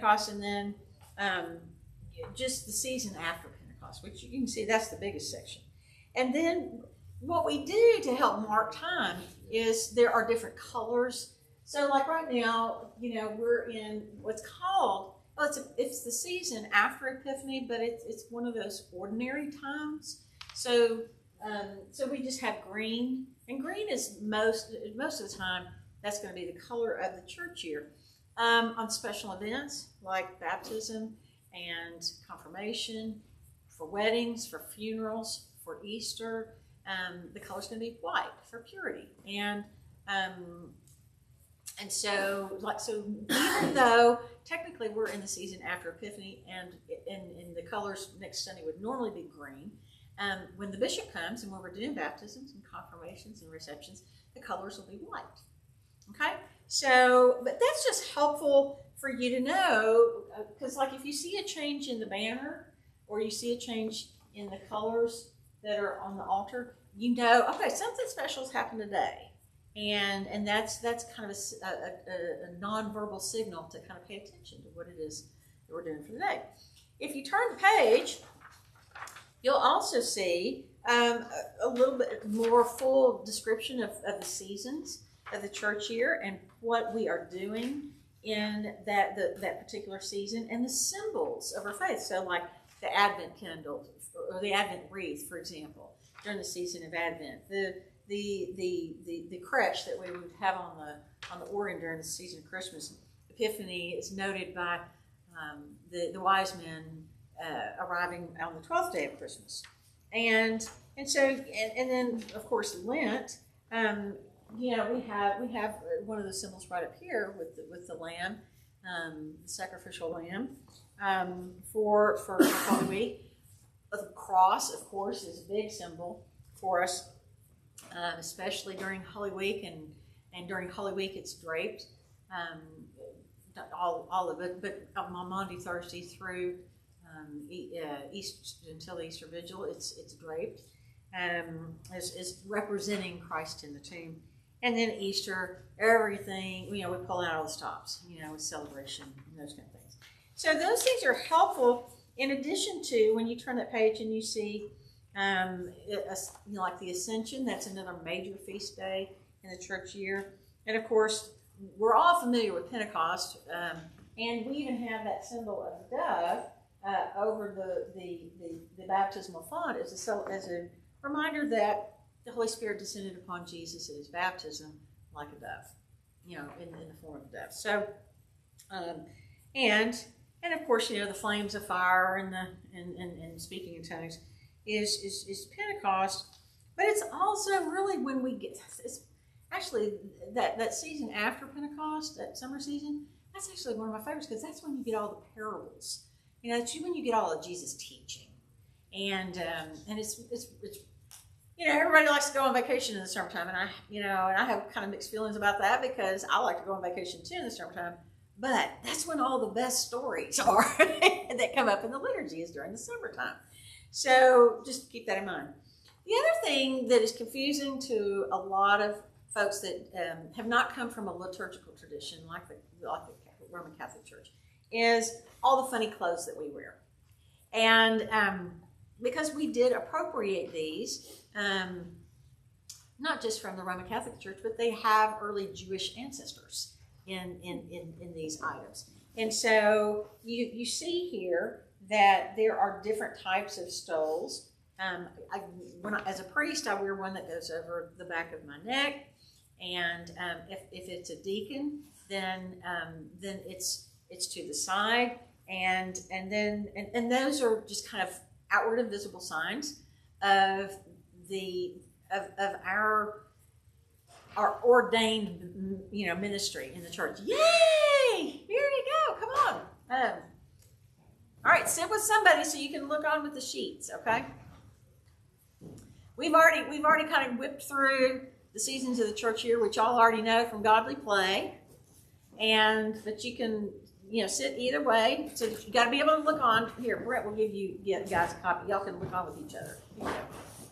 Pentecost, and then just the season after Pentecost, which you can see that's the biggest section. And then what we do to help mark time is there are different colors. So like right now, we're in what's called, well, it's the season after Epiphany, but it's one of those ordinary times. So we just have green, and green is most of the time, that's going to be the color of the church year. On special events like baptism and confirmation, for weddings, for funerals, for Easter, the color's going to be white for purity. And so even though technically we're in the season after Epiphany, and the colors next Sunday would normally be green, when the bishop comes and when we're doing baptisms and confirmations and receptions, the colors will be white. Okay? So, but that's just helpful for you to know, because like if you see a change in the banner or you see a change in the colors that are on the altar, okay, something special has happened today. And that's kind of a nonverbal signal to kind of pay attention to what it is that we're doing for the day. If you turn the page, you'll also see a little bit more full description of the seasons of the church year and what we are doing in that particular season, and the symbols of our faith. So like the Advent candle or the Advent wreath, for example, during the season of Advent, the crèche that we would have on the organ during the season of Christmas. Epiphany is noted by the wise men arriving on the 12th day of Christmas, and then of course Lent. We have one of the symbols right up here with the lamb, the sacrificial lamb, for Holy Week. The cross, of course, is a big symbol for us, especially during Holy Week, and during Holy Week it's draped, not all of it, but on Maundy Thursday through Easter until the Easter Vigil, it's draped, as representing Christ in the tomb. And then Easter, everything, we pull out all the stops, with celebration and those kind of things. So those things are helpful, in addition to when you turn that page and you see, like the Ascension, that's another major feast day in the church year. And of course, we're all familiar with Pentecost, and we even have that symbol of the dove over the baptismal font as a reminder that the Holy Spirit descended upon Jesus at his baptism like a dove, in the form of a dove. So, and of course, the flames of fire and speaking in tongues is Pentecost, but it's also really when we get, it's actually that season after Pentecost, that summer season, that's actually one of my favorites, because that's when you get all the parables. It's when you get all of Jesus' teaching, and it's everybody likes to go on vacation in the summertime, and I have kind of mixed feelings about that, because I like to go on vacation too in the summertime. But that's when all the best stories are that come up in the liturgy, is during the summertime. So just keep that in mind. The other thing that is confusing to a lot of folks that have not come from a liturgical tradition like the Roman Catholic Church is all the funny clothes that we wear. And because we did appropriate these, not just from the Roman Catholic Church, but they have early Jewish ancestors in these items. And so you see here that there are different types of stoles. As a priest, I wear one that goes over the back of my neck, and if it's a deacon, then it's to the side, and those are just kind of outward and visible signs of our ordained ministry in the church. Yay! Here you go. Come on. All right, sit with somebody so you can look on with the sheets. Okay. We've already kind of whipped through the seasons of the church year, which y'all already know from Godly Play, but you can sit either way. So you got to be able to look on. Here, Brett will give you guys a copy. Y'all can look on with each other.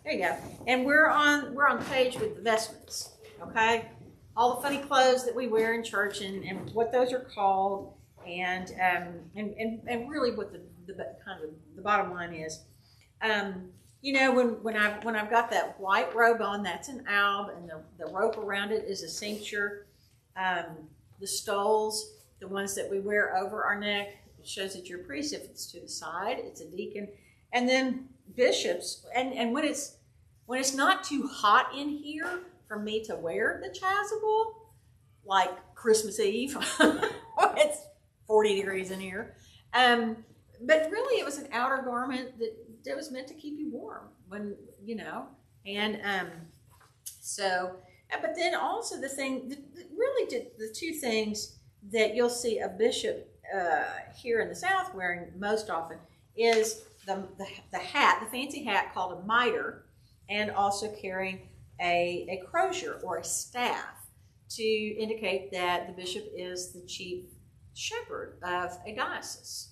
There you go. And we're on the page with the vestments. Okay, all the funny clothes that we wear in church and what those are called. And really, what the kind of the bottom line is, when I've got that white robe on, that's an alb, and the rope around it is a cincture. The stoles, the ones that we wear over our neck, it shows that you're a priest. If it's to the side, it's a deacon. And then bishops, and when it's not too hot in here for me to wear the chasuble, like Christmas Eve, it's 40 degrees in here. But really, it was an outer garment that was meant to keep you warm when, and but then also the thing that really did the two things that you'll see a bishop here in the South wearing most often is the hat, the fancy hat called a mitre, and also carrying a crozier or a staff to indicate that the bishop is the chief shepherd of a diocese.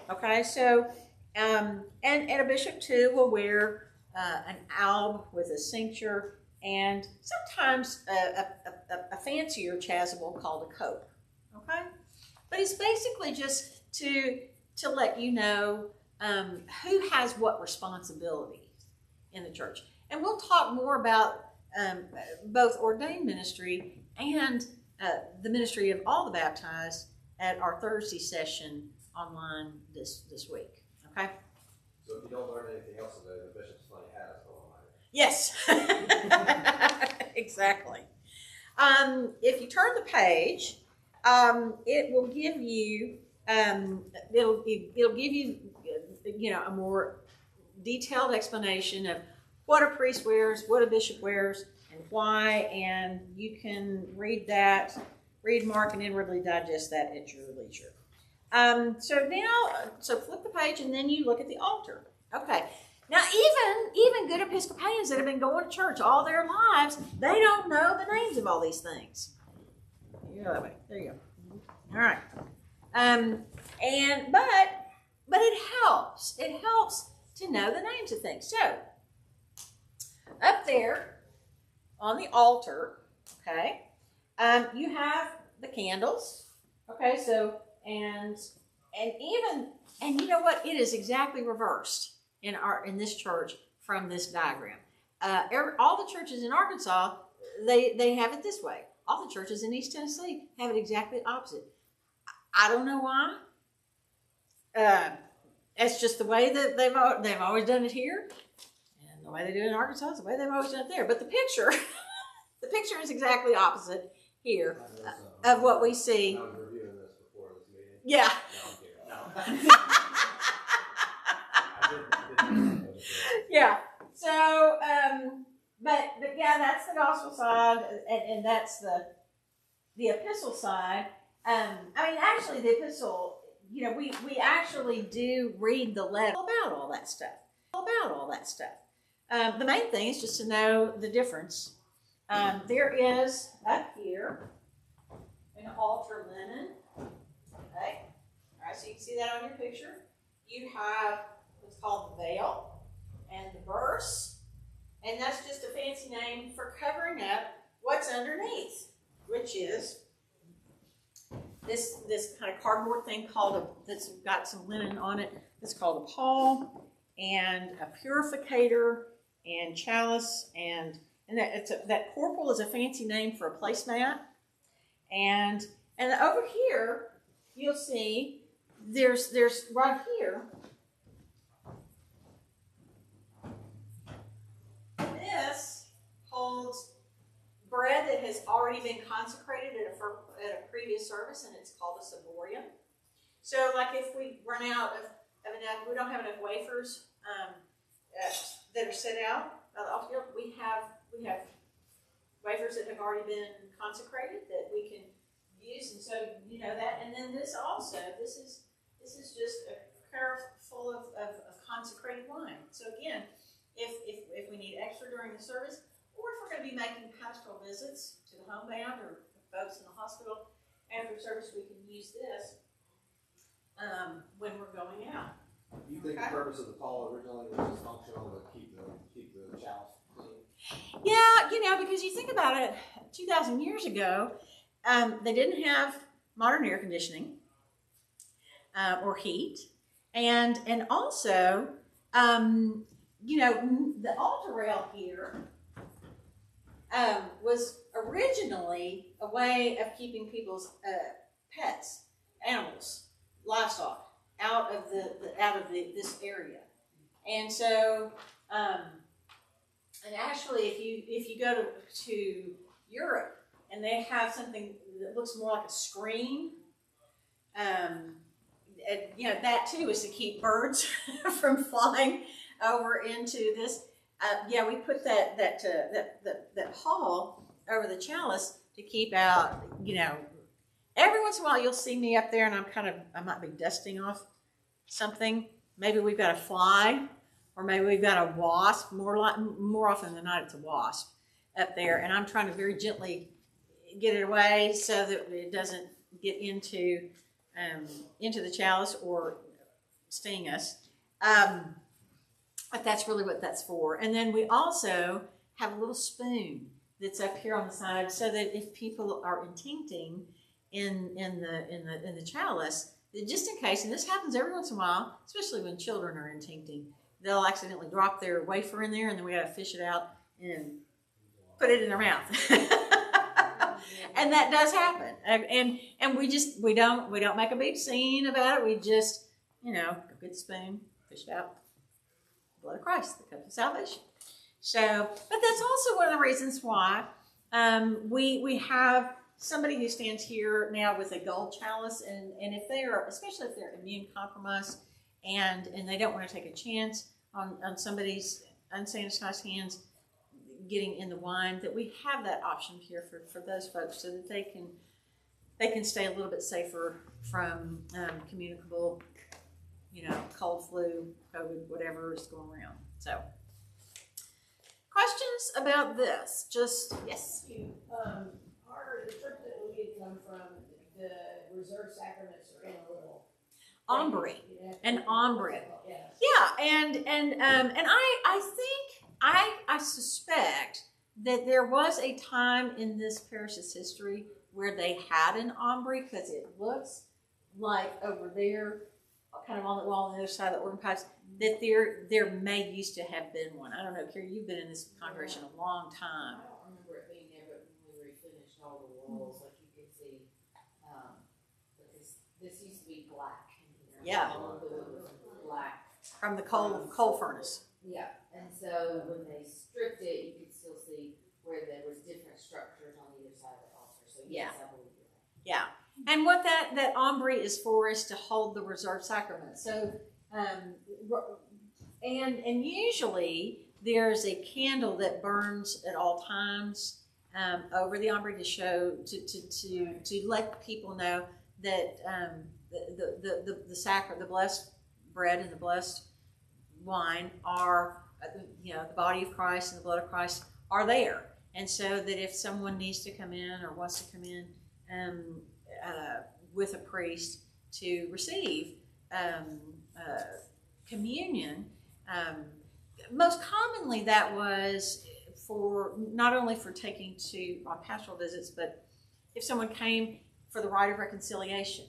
Okay, so and a bishop too will wear an alb with a cincture and sometimes a fancier chasuble called a cope. Okay, but it's basically just to let you know who has what responsibilities in the church. And we'll talk more about both ordained ministry and the ministry of all the baptized at our Thursday session online this week. Okay? So if you don't learn anything else today, the bishop's funny hat is all right. Yes. Exactly. If you turn the page, it will give you it'll give you a more detailed explanation of what a priest wears, what a bishop wears, and why, and you can read that, mark, and inwardly digest that at your leisure. So flip the page, and then you look at the altar. Okay. Now, even good Episcopalians that have been going to church all their lives, they don't know the names of all these things. You go that way. There you go. All right. But it helps. It helps to know the names of things. So, up there on the altar, okay, you have the candles. Okay, so and you know what? It is exactly reversed in this church from this diagram. All the churches in Arkansas, they have it this way. All the churches in East Tennessee have it exactly opposite. I don't know why. It's just the way that they've always done it here, and the way they do it in Arkansas is the way they've always done it there. But the picture is exactly opposite here of what we see. I was reviewing this before this meeting. Yeah. No. Yeah. So, but yeah, that's the gospel side, and that's the epistle side. Actually, the epistle, we actually do read the letter about all that stuff. The main thing is just to know the difference. There is up here an altar linen. Okay. All right, so you can see that on your picture. You have what's called the veil and the verse, and that's just a fancy name for covering up what's underneath, which is this kind of cardboard thing that's got some linen on it. It's called a pall, and a purificator, and chalice, and that corporal is a fancy name for a placemat. And over here, you'll see there's right here. This holds bread that has already been consecrated at a previous service, and it's called a ciborium. So, like if we run out of enough, we don't have enough wafers that are set out. We have wafers that have already been consecrated that we can use, and so you know that. And then this is just a carafe full of consecrated wine. So again, if we need extra during the service, or if we're going to be making pastoral visits to the homebound or folks in the hospital after service, we can use this when we're going out. Do you think the purpose of the pall originally was just functional to keep the chalice clean? Yeah, because you think about it, 2,000 years ago, they didn't have modern air conditioning. or heat, and also, the altar rail here was originally a way of keeping people's pets, animals, livestock out of this area, and so and actually, if you go to Europe and they have something that looks more like a screen, that too is to keep birds from flying over into this. We put that hall over the chalice to keep out. Every once in a while you'll see me up there, and I might be dusting off something. Maybe we've got a fly, or maybe we've got a wasp. More often than not, it's a wasp up there, and I'm trying to very gently get it away so that it doesn't get into the chalice or sting us. But that's really what that's for. And then we also have a little spoon that's up here on the side, so that if people are intincting in the chalice, just in case, and this happens every once in a while, especially when children are intincting, they'll accidentally drop their wafer in there, and then we got to fish it out and put it in their mouth. And that does happen. And we don't make a big scene about it. We just, go get the spoon, fish it out. Blood of Christ, the cup of salvation. So, but that's also one of the reasons why we have somebody who stands here now with a gold chalice, and if they are, especially if they're immune compromised and they don't want to take a chance on somebody's unsanitized hands getting in the wine, that we have that option here for those folks, so that they can stay a little bit safer from communicable, cold, flu, COVID, whatever is going around. So, questions about this? Just, yes? The church that we had come from, the reserved sacraments are in a little ombre, an ombre. Yes. Yeah, and I think, I suspect that there was a time in this parish's history where they had an ombre, because it looks like over there, kind of on the wall on the other side of the organ pipes, that there may used to have been one. I don't know, Carrie, you've been in this congregation a long time. I don't remember it being there, but when we refinished all the walls, like you could see, because this used to be black in here. Yeah. All of it was black. From the coal furnace. Yeah, and so when they stripped it, you could still see where there was different structures on either side of the altar. So yes, I believe that. Yeah. And what that ombre is for is to hold the reserved sacrament. So, and usually there's a candle that burns at all times over the ombre to show to let people know that the blessed bread and the blessed wine are, the body of Christ and the blood of Christ are there. And so that if someone needs to come in or wants to come in with a priest to receive communion, most commonly that was for not only for taking on pastoral visits, but if someone came for the rite of reconciliation,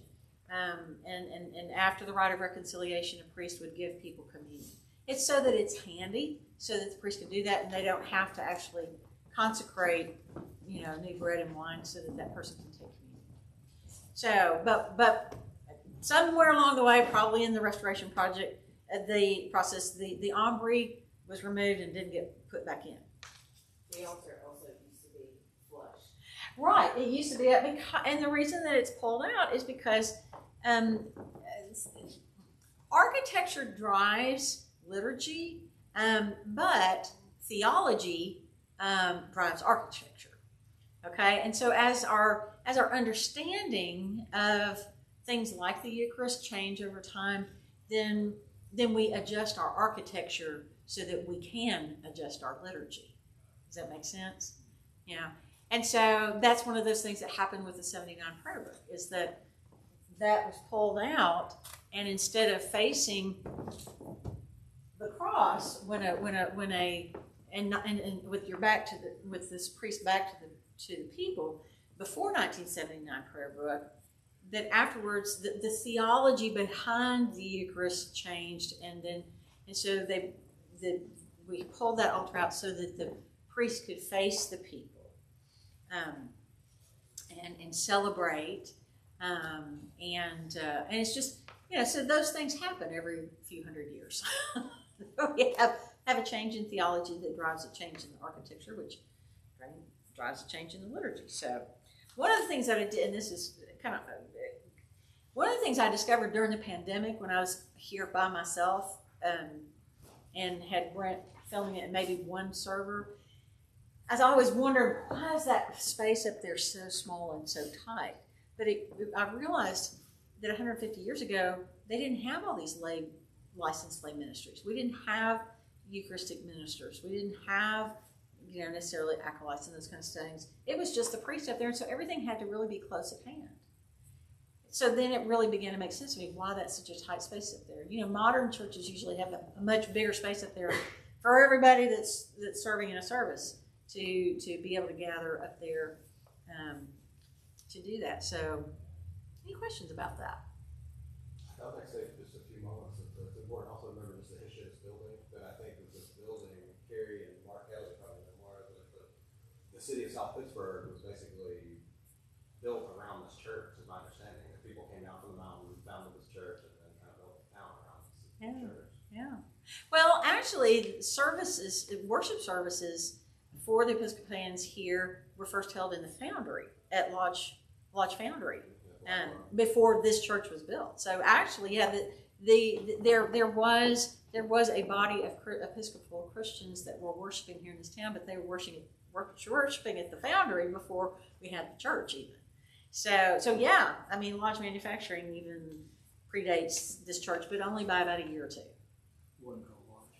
and after the rite of reconciliation, a priest would give people communion. It's so that it's handy, so that the priest can do that, and they don't have to actually consecrate, new bread and wine, so that person can take communion. So, but somewhere along the way, probably in the restoration project, the process, the ombre was removed and didn't get put back in. The altar also used to be flush. Right, it used to be, and the reason that it's pulled out is because architecture drives liturgy, but theology drives architecture. Okay, and so as our understanding of things like the Eucharist change over time, then we adjust our architecture so that we can adjust our liturgy. Does that make sense? And so that's one of those things that happened with the 79 prayer book, is that was pulled out, and instead of facing the cross and with your back with this priest back to the people before 1979 prayer book, that afterwards the theology behind the Eucharist changed, and so we pulled that altar out so that the priest could face the people and celebrate, and it's just, so those things happen every few hundred years. We have a change in theology that drives a change in the architecture, which drives a change in the liturgy. So one of the things that I did, and this is kind of one of the things I discovered during the pandemic when I was here by myself, and had Brent filming it and maybe one server, I always wondered, why is that space up there so small and so tight? But I realized that 150 years ago, they didn't have all these licensed lay ministries. We didn't have Eucharistic ministers. We didn't have, necessarily acolytes and those kind of things. It was just the priest up there, and so everything had to really be close at hand. So then it really began to make sense to me why that's such a tight space up there. Modern churches usually have a much bigger space up there for everybody that's serving in a service to be able to gather up there to do that. So, any questions about that? I'd like to say just a few moments. It's important also to remember just the history of this building. That I think that this building, Carrie and Mark Haley probably know more of it, but the city of South Pittsburg was basically built around this church, is my understanding. That people came down from the mountain, founded this church, and then kind of built a town around this church. Yeah. Well, actually, worship services for the Episcopalians here were first held in the Foundry at Lodge Foundry, before this church was built. So actually, yeah, there was a body of Episcopal Christians that were worshiping here in this town, but they were worshiping at the Foundry before we had the church even. So yeah, I mean, lodge manufacturing even predates this church, but only by about a year or two. It wasn't called lodge.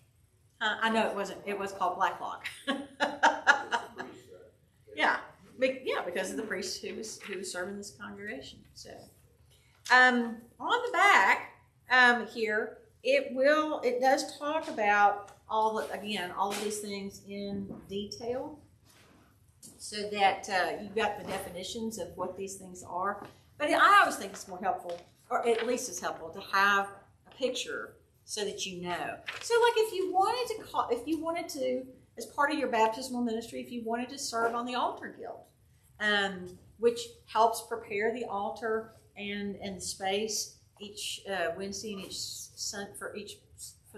I know it wasn't. It was called Black Lodge. Yeah, because of the priest who was serving this congregation. So, on the back here, it does talk about all of these things in detail, so that you've got the definitions of what these things are. But I always think it's more helpful, or at least it's helpful, to have a picture so that you know. So, like if you wanted to, as part of your baptismal ministry, if you wanted to serve on the altar guild, which helps prepare the altar and the space each Wednesday and for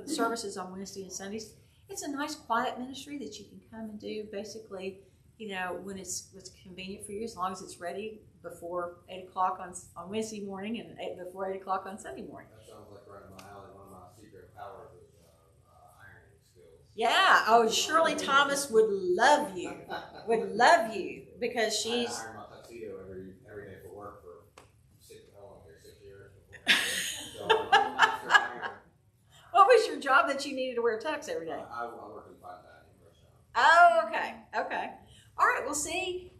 the services on Wednesday and Sundays. It's a nice quiet ministry that you can come and do basically, when it's convenient for you, as long as it's ready before 8 o'clock on Wednesday morning and before 8 o'clock on Sunday morning. That sounds like right in my alley. One of my secret powers is ironing skills. Yeah. Oh, Shirley Thomas would love you. Because she's. I iron my tuxedo every day for work for 6 years. So I'm master ironer. What was your job that you needed to wear a tux every day? I work in fine dining restaurant. Oh, okay. All right. Well, see,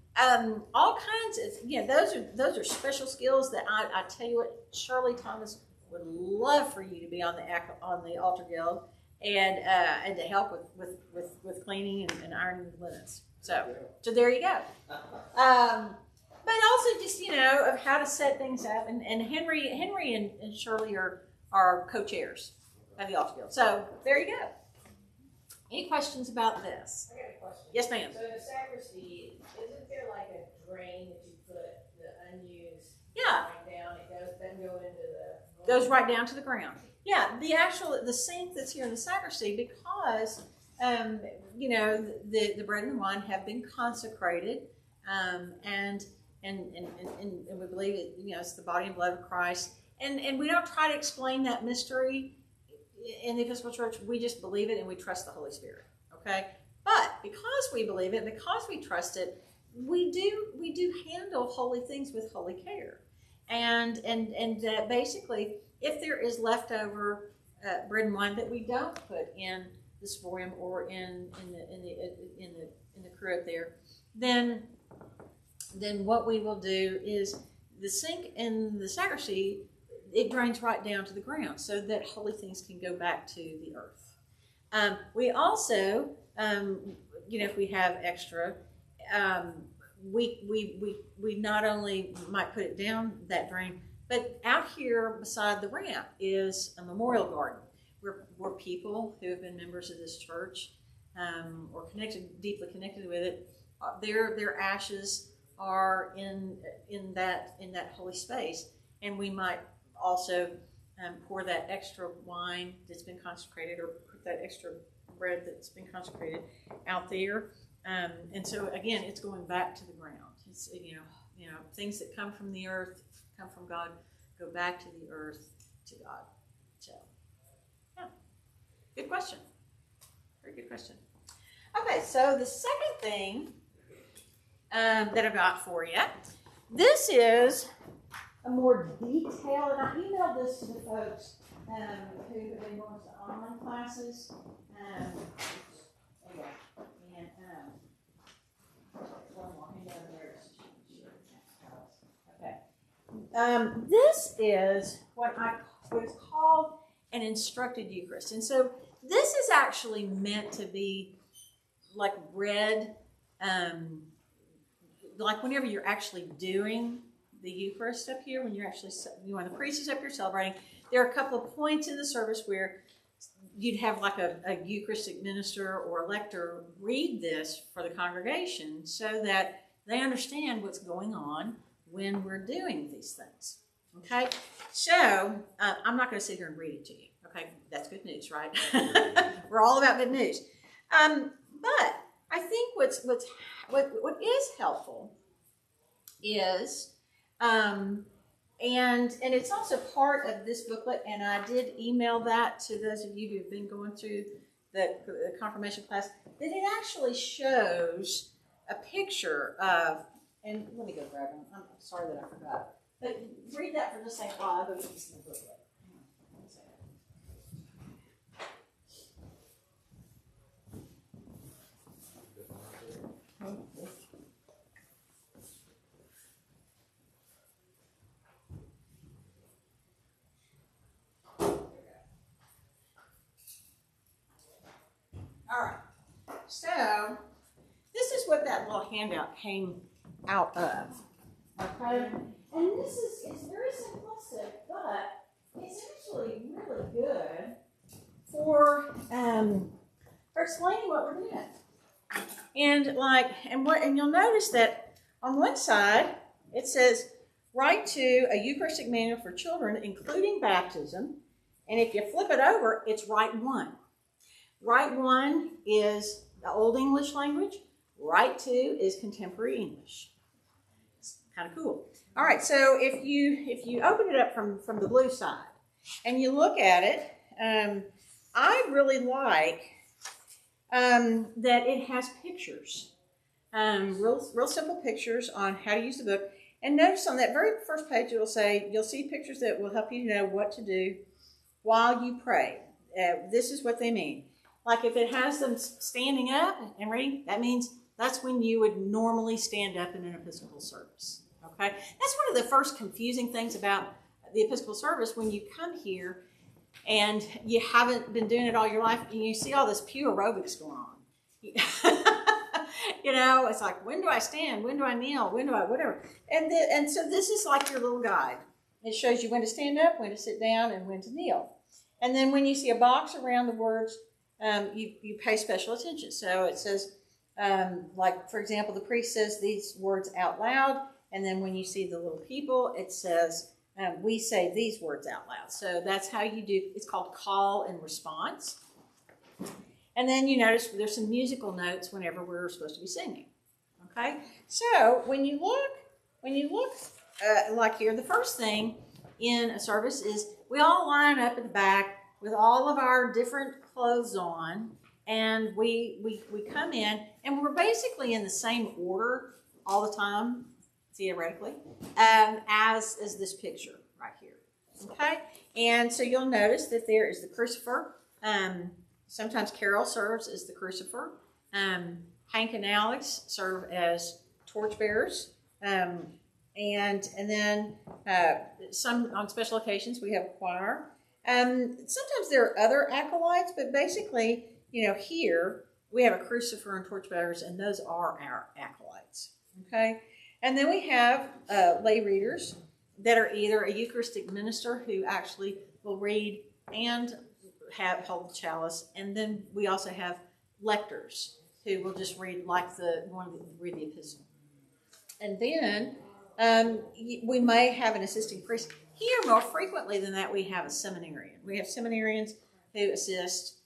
all kinds of those are special skills that I tell you what, Shirley Thomas would love for you to be on the altar guild and to help with cleaning and ironing the linens. So there you go. But also just, of how to set things up. And Henry and Shirley are co-chairs of the altar guild. So there you go. Any questions about this? I got a question. Yes, ma'am. So in the sacristy, isn't there like a drain that you put the unused Yeah. right down? It goes Goes right down to the ground. Yeah, the sink that's here in the sacristy, because the bread and wine have been consecrated, and we believe it. It's the body and blood of Christ, and we don't try to explain that mystery in the Episcopal Church. We just believe it and we trust the Holy Spirit. Okay, but because we believe it, because we trust it, we do handle holy things with holy care, and basically, if there is leftover bread and wine that we don't put in the ciborium or in the cruet there, then what we will do is the sink in the sacristy, it drains right down to the ground so that holy things can go back to the earth. We also, if we have extra, we not only might put it down that drain, but out here beside the ramp is a memorial garden where people who have been members of this church or deeply connected with it, their ashes are in that holy space, and we might also pour that extra wine that's been consecrated, or put that extra bread that's been consecrated out there. And so again, it's going back to the ground. It's things that come from the earth, come from God, go back to the earth, to God. So, yeah, good question. Very good question. Okay, so the second thing that I've got for you, this is a more detailed, and I emailed this to the folks who have been going to online classes. This is what is called an instructed Eucharist. And so this is actually meant to be like read, like whenever you're actually doing the Eucharist up here, when the priest is up here celebrating, there are a couple of points in the service where you'd have like a Eucharistic minister or a lector read this for the congregation so that they understand what's going on when we're doing these things. Okay, so I'm not going to sit here and read it to you. Okay, that's good news, right? We're all about good news. But I think what is helpful is, and it's also part of this booklet, and I did email that to those of you who've been going through the confirmation class, that it actually shows a picture of, and let me go grab one. I'm sorry that I forgot. But read that for just a second while I go get this in the booklet. All right. So this is what that little handout came out of. Okay. And it's very simplistic, but it's actually really good for explaining what we're doing. And you'll notice that on one side it says, write to a Eucharistic manual for children, including baptism. And if you flip it over, it's Rite 1. Rite 1 is the Old English language. Rite 2 is contemporary English. It's kind of cool. All right, so if you open it up from the blue side and you look at it, I really like that it has pictures, real simple pictures on how to use the book. And notice on that very first page, you'll see pictures that will help you to know what to do while you pray. This is what they mean. Like if it has them standing up and reading, that means that's when you would normally stand up in an Episcopal service. Okay, that's one of the first confusing things about the Episcopal service when you come here and you haven't been doing it all your life and you see all this pew aerobics going on. It's like, when do I stand? When do I kneel? When do I whatever? And so this is like your little guide. It shows you when to stand up, when to sit down, and when to kneel. And then when you see a box around the words, you pay special attention. So it says, like, for example, the priest says these words out loud. And then when you see the little people, it says, we say these words out loud. So that's how you do, it's called call and response. And then you notice there's some musical notes whenever we're supposed to be singing. Okay? So when you look like here, the first thing in a service is we all line up at the back with all of our different clothes on, and we come in, and we're basically in the same order all the time, theoretically, as this picture right here. Okay? And so you'll notice that there is the crucifer. Sometimes Carol serves as the crucifer. Hank and Alex serve as torchbearers. And then some on special occasions we have a choir. Sometimes there are other acolytes, but basically, here we have a crucifer and torchbearers, and those are our acolytes. Okay, and then we have lay readers that are either a Eucharistic minister who actually will read and hold the chalice, and then we also have lectors who will just read like the one that read the epistle. And then we may have an assisting priest. Here, more frequently than that, we have a seminarian. We have seminarians who assist.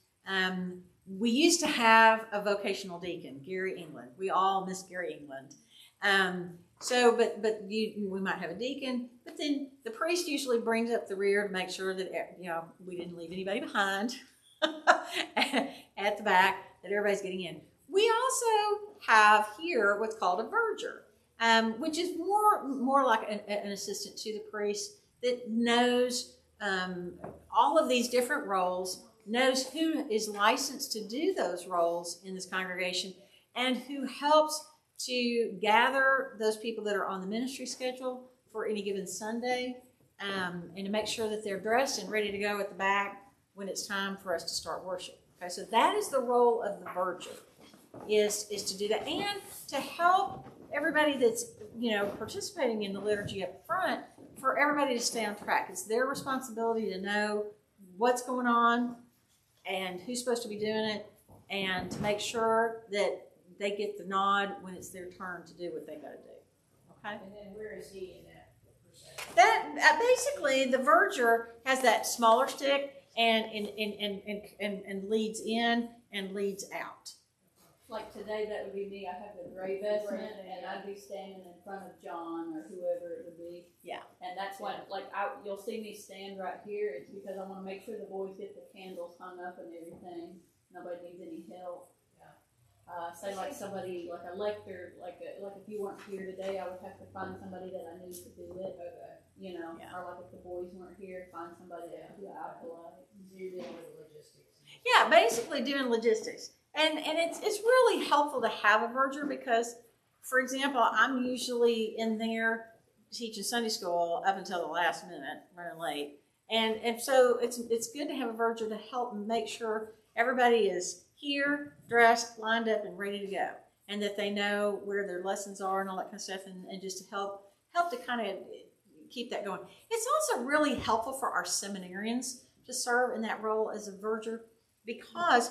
We used to have a vocational deacon, Gary England. We all miss Gary England. We might have a deacon, but then the priest usually brings up the rear to make sure that we didn't leave anybody behind at the back, that everybody's getting in. We also have here what's called a verger, which is more like an assistant to the priest that knows all of these different roles, knows who is licensed to do those roles in this congregation, and who helps to gather those people that are on the ministry schedule for any given Sunday, and to make sure that they're dressed and ready to go at the back when it's time for us to start worship. Okay, so that is the role of the verger, is to do that, and to help everybody that's participating in the liturgy up front, for everybody to stay on track. It's their responsibility to know what's going on and who's supposed to be doing it, and to make sure that they get the nod when it's their turn to do what they got to do. Okay. And then where is he in that procession? That basically, the verger has that smaller stick and leads in and leads out. Like today, that would be me. I have the gray vestment, and I'd be standing in front of John or whoever it would be. Yeah. And that's why, you'll see me stand right here. It's because I want to make sure the boys get the candles hung up and everything. Nobody needs any help. Say like somebody, like a lector, like if you weren't here today, I would have to find somebody that I knew to do it. Or like if the boys weren't here, find somebody to do the acolyte. You're dealing with logistics. Yeah, basically doing logistics. And it's really helpful to have a verger because, for example, I'm usually in there teaching Sunday school up until the last minute, running late. And so it's good to have a verger to help make sure everybody is here, dressed, lined up, and ready to go. And that they know where their lessons are and all that kind of stuff, and just to help to kind of keep that going. It's also really helpful for our seminarians to serve in that role as a verger because,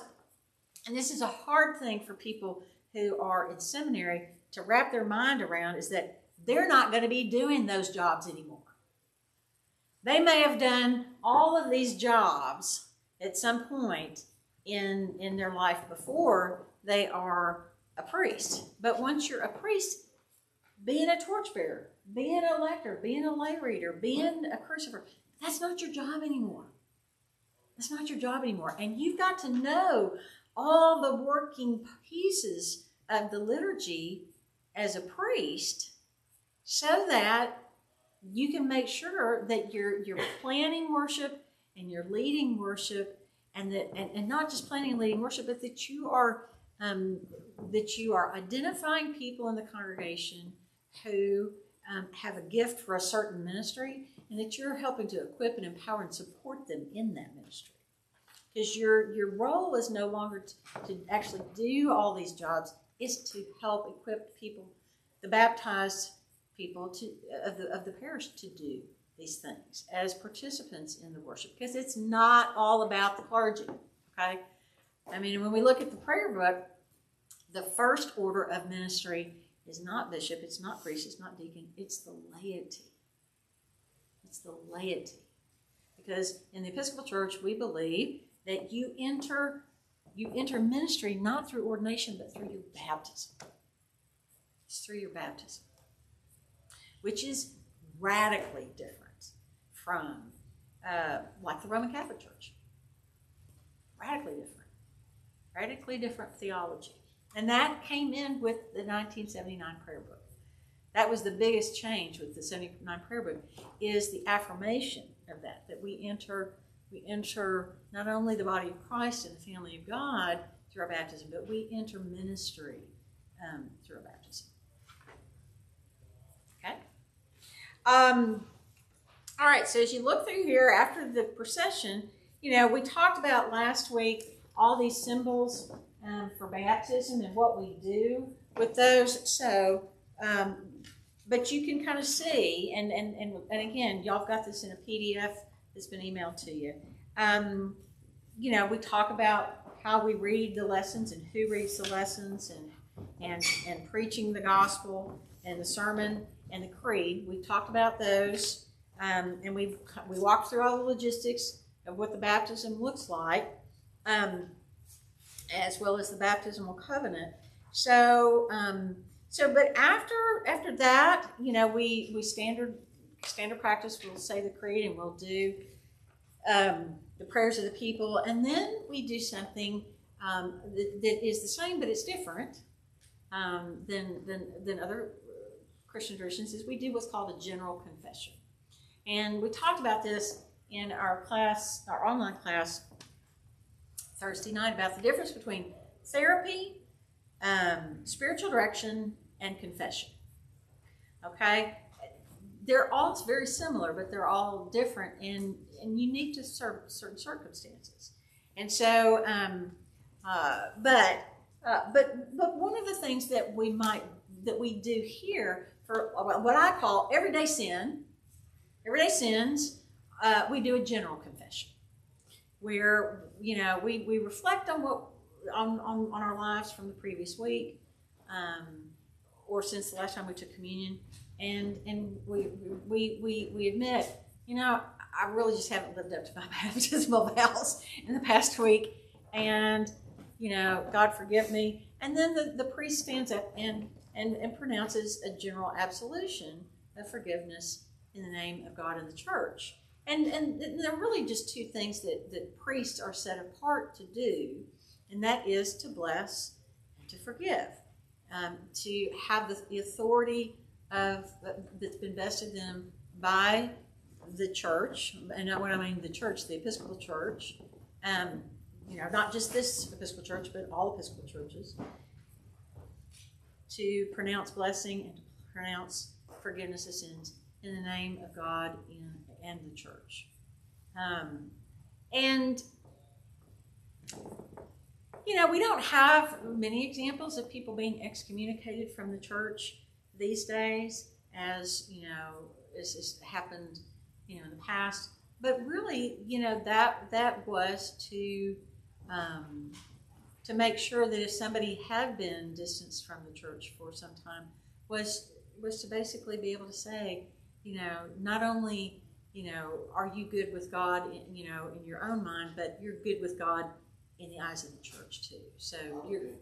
and this is a hard thing for people who are in seminary to wrap their mind around, is that they're not going to be doing those jobs anymore. They may have done all of these jobs at some point in their life before they are a priest. But once you're a priest, being a torchbearer, being a lector, being a lay reader, being a crucifer, that's not your job anymore. That's not your job anymore. And you've got to know all the working pieces of the liturgy as a priest so that you can make sure that you're planning worship and you're leading worship, and not just planning and leading worship, but that you are identifying people in the congregation who have a gift for a certain ministry, and that you're helping to equip and empower and support them in that ministry. Because your role is no longer to actually do all these jobs; it's to help equip people, the baptized people of the parish, to do these things as participants in the worship, because it's not all about the clergy. Okay, I mean, when we look at the prayer book, the first order of ministry is not bishop, it's not priest, it's not deacon, it's the laity. It's the laity, because in the Episcopal Church we believe that you enter ministry not through ordination but through your baptism. It's through your baptism, which is radically different from like the Roman Catholic Church. Radically different theology. And that came in with the 1979 prayer book. That was the biggest change with the 79 prayer book, is the affirmation of that we enter not only the body of Christ and the family of God through our baptism, but we enter ministry through our baptism. Okay? All right, so as you look through here after the procession, we talked about last week all these symbols for baptism and what we do with those. So but you can kind of see, and again, y'all got this in a PDF that's been emailed to you. We talk about how we read the lessons and who reads the lessons, and preaching the gospel and the sermon and the creed. We've talked about those, and we walked through all the logistics of what the baptism looks like, as well as the baptismal covenant. But after that, we standard practice. We'll say the creed and we'll do the prayers of the people, and then we do something that is the same, but it's different than other Christian traditions. Is we do what's called a general confession, and we talked about this in our class, our online class Thursday night, about the difference between therapy, spiritual direction, and confession. Okay, they're all very similar, but they're all different and unique to certain circumstances. And so, but one of the things that we do here for what I call everyday sins, we do a general confession, where we reflect on what on our lives from the previous week, or since the last time we took communion, and we admit, I really just haven't lived up to my baptismal vows in the past week, and God forgive me. And then the priest stands up and pronounces a general absolution of forgiveness in the name of God and the church. And there are really just two things that priests are set apart to do, and that is to bless and to forgive, to have the authority that's been vested in them by the church. And when I mean the church, the Episcopal Church, not just this Episcopal Church, but all Episcopal churches, to pronounce blessing and to pronounce forgiveness of sins in the name of God and the church. We don't have many examples of people being excommunicated from the church these days, as has happened, in the past. But really, that was to make sure that if somebody had been distanced from the church for some time, was to basically be able to say, not only, are you good with God, in your own mind, but you're good with God in the eyes of the church too. So you're. In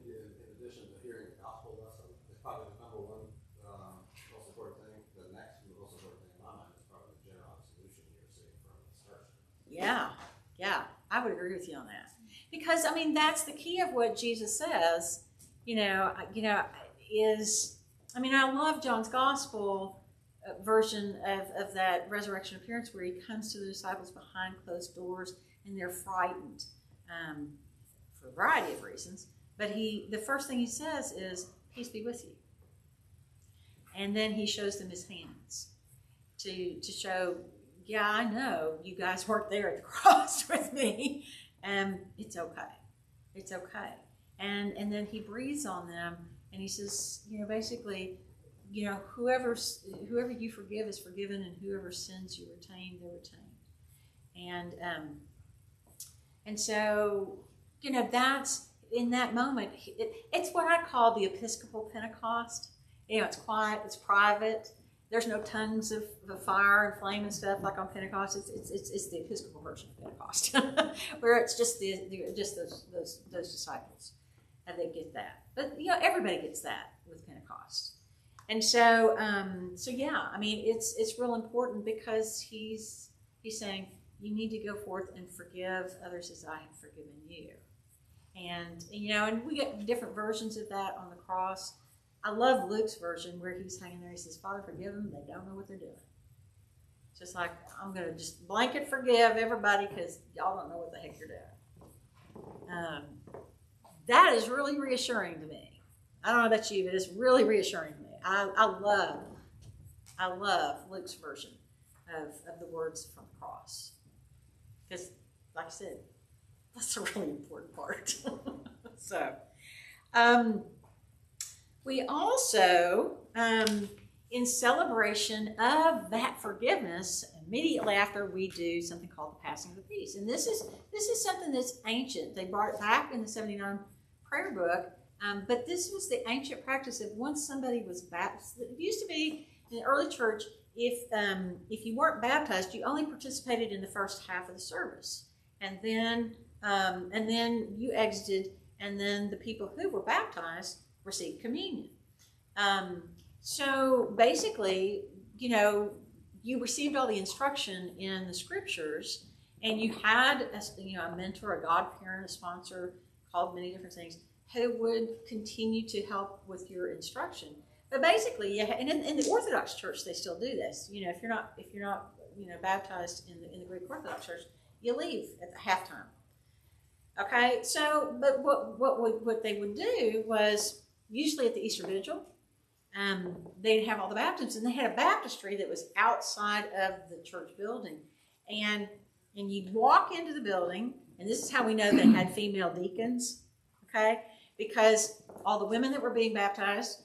addition to hearing the gospel lesson, it's probably the number one most important thing. The next most important thing in my mind is probably the general absolution you're seeing from the church. Yeah, I would agree with you on that, because that's the key of what Jesus says. I love John's gospel version of that resurrection appearance, where he comes to the disciples behind closed doors and they're frightened. For a variety of reasons, but the first thing he says is, "Peace be with you," and then he shows them his hands to show, yeah, I know you guys weren't there at the cross with me, and it's okay, and then he breathes on them and he says, basically, whoever you forgive is forgiven, and whoever sins you retain, they're retained, and so, that's, in that moment, it's what I call the Episcopal Pentecost. It's quiet, it's private. There's no tongues of fire and flame and stuff like on Pentecost. It's the Episcopal version of Pentecost, where it's just those disciples, and they get that. But everybody gets that with Pentecost, and so yeah. It's real important, because he's saying, you need to go forth and forgive others as I have forgiven you. And we get different versions of that on the cross. I love Luke's version, where he's hanging there. He says, Father, forgive them. They don't know what they're doing. Just like, I'm going to just blanket forgive everybody, because y'all don't know what the heck you're doing. That is really reassuring to me. I don't know about you, but it's really reassuring to me. I love Luke's version of the words from the cross. Because, like I said, that's a really important part. So, We also, in celebration of that forgiveness, immediately after we do something called the passing of the peace. And this is something that's ancient. They brought it back in the 79 prayer book, but this was the ancient practice of once somebody was baptized. It used to be in the early church, if you weren't baptized, you only participated in the first half of the service, and then you exited, and then the people who were baptized received communion. So basically, you received all the instruction in the scriptures, and you had a mentor, a godparent, a sponsor, called many different things, who would continue to help with your instruction. But basically, and in the Orthodox Church, they still do this. If you're not baptized in the Greek Orthodox Church, you leave at the halftime. Okay, so but what they would do was usually at the Easter Vigil, they'd have all the baptisms, and they had a baptistry that was outside of the church building, and you'd walk into the building, and this is how we know they had female deacons, okay, because all the women that were being baptized,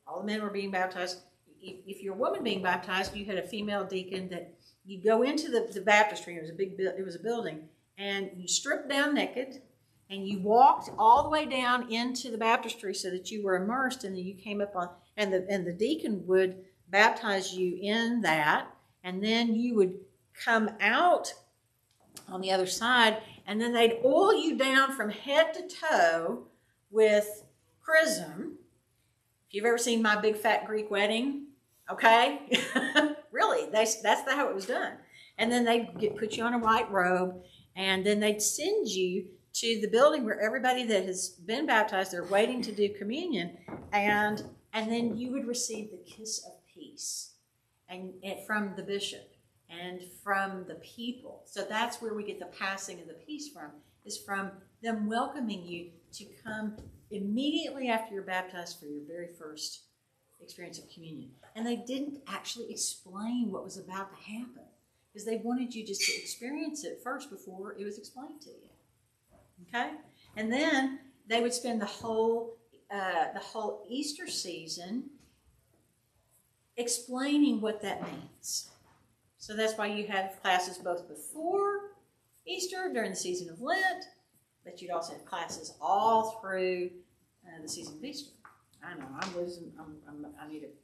all the men were being baptized. If you're a woman being baptized, you had a female deacon that you go into the baptistry. It was a building, and you stripped down naked, and you walked all the way down into the baptistry so that you were immersed, and then you came up on, and the deacon would baptize you in that, and then you would come out on the other side, and then they'd oil you down from head to toe with chrism. If you've ever seen My Big Fat Greek Wedding, okay? Really, that's how it was done. And then they'd put you on a white robe, and then they'd send you to the building where everybody that has been baptized, they're waiting to do communion, and then you would receive the kiss of peace and from the bishop and from the people. So that's where we get the passing of the peace from, is from them welcoming you to come immediately after you're baptized for your very first experience of communion. And they didn't actually explain what was about to happen, because they wanted you just to experience it first before it was explained to you. Okay? And then they would spend the whole Easter season explaining what that means. So that's why you have classes both before Easter, during the season of Lent, but you'd also have classes all through the season of Easter. I know, I'm losing, I need it.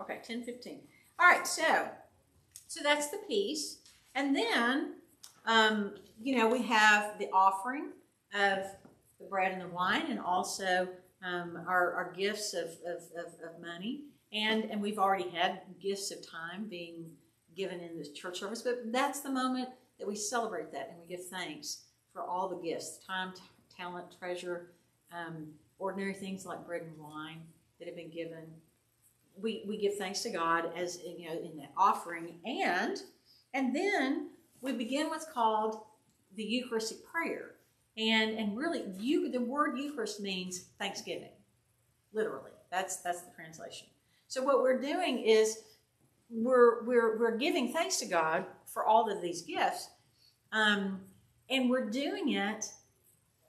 Okay, 10:15. All right, so that's the peace. And then, we have the offering of the bread and the wine, and also our gifts of money. And we've already had gifts of time being given in the church service, but that's the moment that we celebrate that, and we give thanks for all the gifts, time, talent, treasure, ordinary things like bread and wine that have been given. We give thanks to God as in that offering, and then we begin what's called the Eucharistic prayer, and really the word Eucharist means thanksgiving, literally. That's the translation. So what we're doing is we're giving thanks to God for all of these gifts, and we're doing it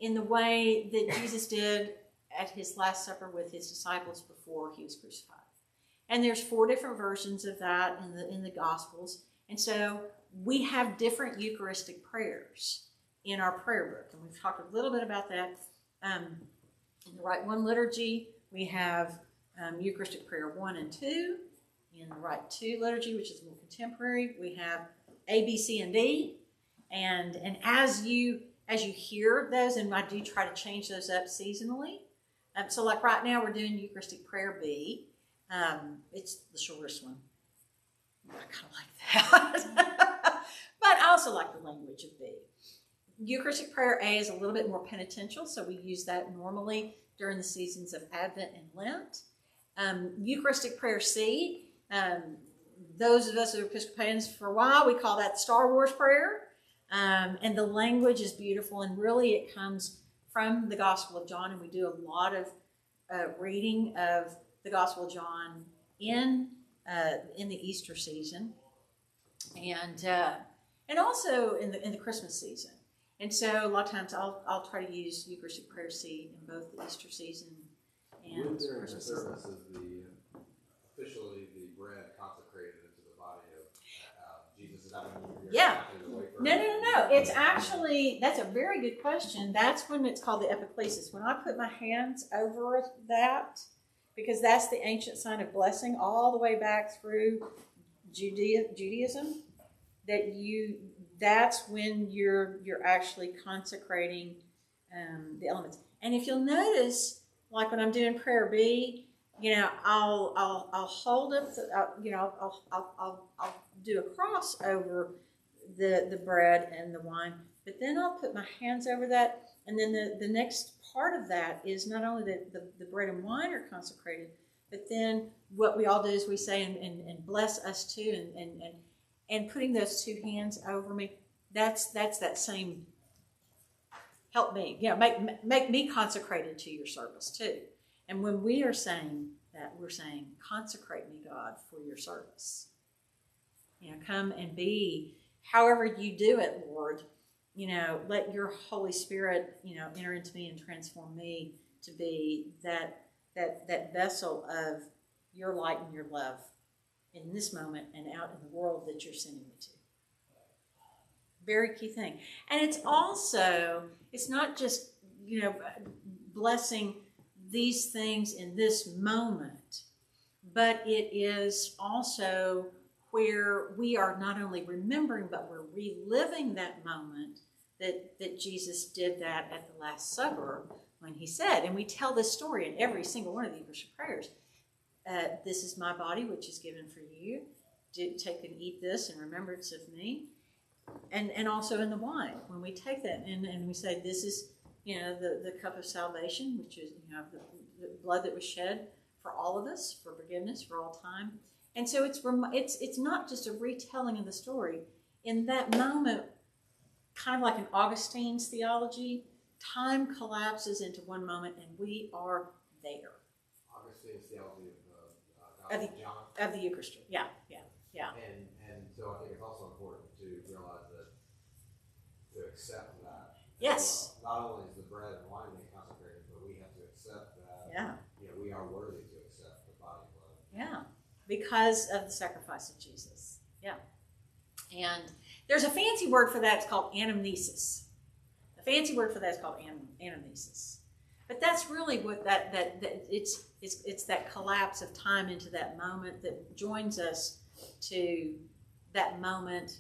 in the way that Jesus did at his Last Supper with his disciples before he was crucified. And there's 4 different versions of that in the Gospels. And so we have different Eucharistic prayers in our prayer book. And we've talked a little bit about that. In the Rite 1 liturgy, we have Eucharistic prayer 1 and 2. In the Rite 2 liturgy, which is more contemporary, we have A, B, C, and D. And as you hear those, and I do try to change those up seasonally. So like right now, we're doing Eucharistic prayer B. It's the shortest one. I kind of like that. But I also like the language of B. Eucharistic prayer A is a little bit more penitential, so we use that normally during the seasons of Advent and Lent. Eucharistic prayer C, those of us who are Episcopalians for a while, we call that Star Wars prayer. And the language is beautiful, and really it comes from the Gospel of John, and we do a lot of reading of the Gospel of John in the Easter season, and also in the Christmas season. And so a lot of times I'll try to use Eucharistic prayer C in both the Easter season And when during of the course, service is officially the bread consecrated into the body of Jesus? Is that when you're Yeah. cracking the wafer? No. It's actually, that's a very good question. That's when it's called the epiclesis. When I put my hands over that, because that's the ancient sign of blessing all the way back through Judaism, that's when you're actually consecrating the elements. And if you'll notice, like when I'm doing prayer B, I'll hold up, I'll do a cross over the bread and the wine, but then I'll put my hands over that, and then the next part of that is not only the bread and wine are consecrated, but then what we all do is we say, and bless us too, and putting those two hands over me, that's that same, help me, make me consecrated to your service too. And when we are saying that, we're saying, consecrate me, God, for your service. Come and be, however you do it, Lord, let your Holy Spirit, enter into me and transform me to be that vessel of your light and your love in this moment and out in the world that you're sending me to. Very key thing. And it's not just, blessing these things in this moment, but it is also where we are not only remembering, but we're reliving that moment that Jesus did that at the Last Supper when he said, and we tell this story in every single one of the Eucharistic prayers, this is my body which is given for you. Take and eat this in remembrance of me. And also in the wine, when we take that and we say, this is, the cup of salvation, which is, the blood that was shed for all of us, for forgiveness, for all time. And so it's not just a retelling of the story. In that moment, kind of like in Augustine's theology, time collapses into one moment and we are there. Augustine's theology of John. Of the Eucharist. Yeah. And so I think it's also important to realize that, to accept that. Yes. Not only is the bread and wine being consecrated, but we have to accept that. Yeah. We are worthy to accept the body and blood. Yeah. Because of the sacrifice of Jesus. Yeah. And there's a fancy word for that. It's called anamnesis. The fancy word for that is called anamnesis. But that's really what that it's that collapse of time into that moment that joins us to that moment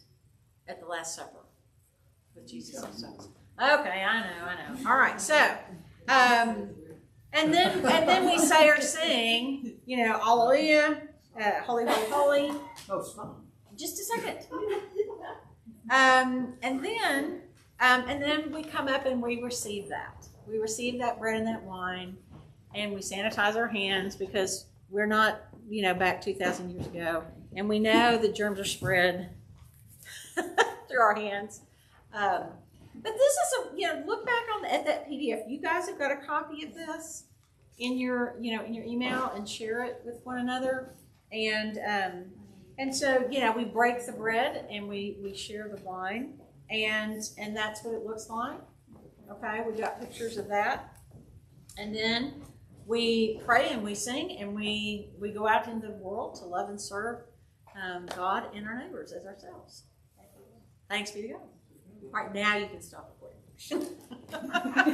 at the Last Supper with Jesus himself. Okay, I know. All right, so and then we say or sing, Alleluia, holy, holy, holy. Oh, stop. Just a second. And then we come up and we receive that. We receive that bread and that wine, and we sanitize our hands because we're not, back 2,000 years ago, and we know the germs are spread through our hands. But this is look back at that PDF. You guys have got a copy of this in your email and share it with one another. And so, we break the bread and we share the wine, and that's what it looks like. Okay, we got pictures of that. And then we pray and we sing and we go out into the world to love and serve God and our neighbors as ourselves. Thanks be to God. All right, now you can stop recording.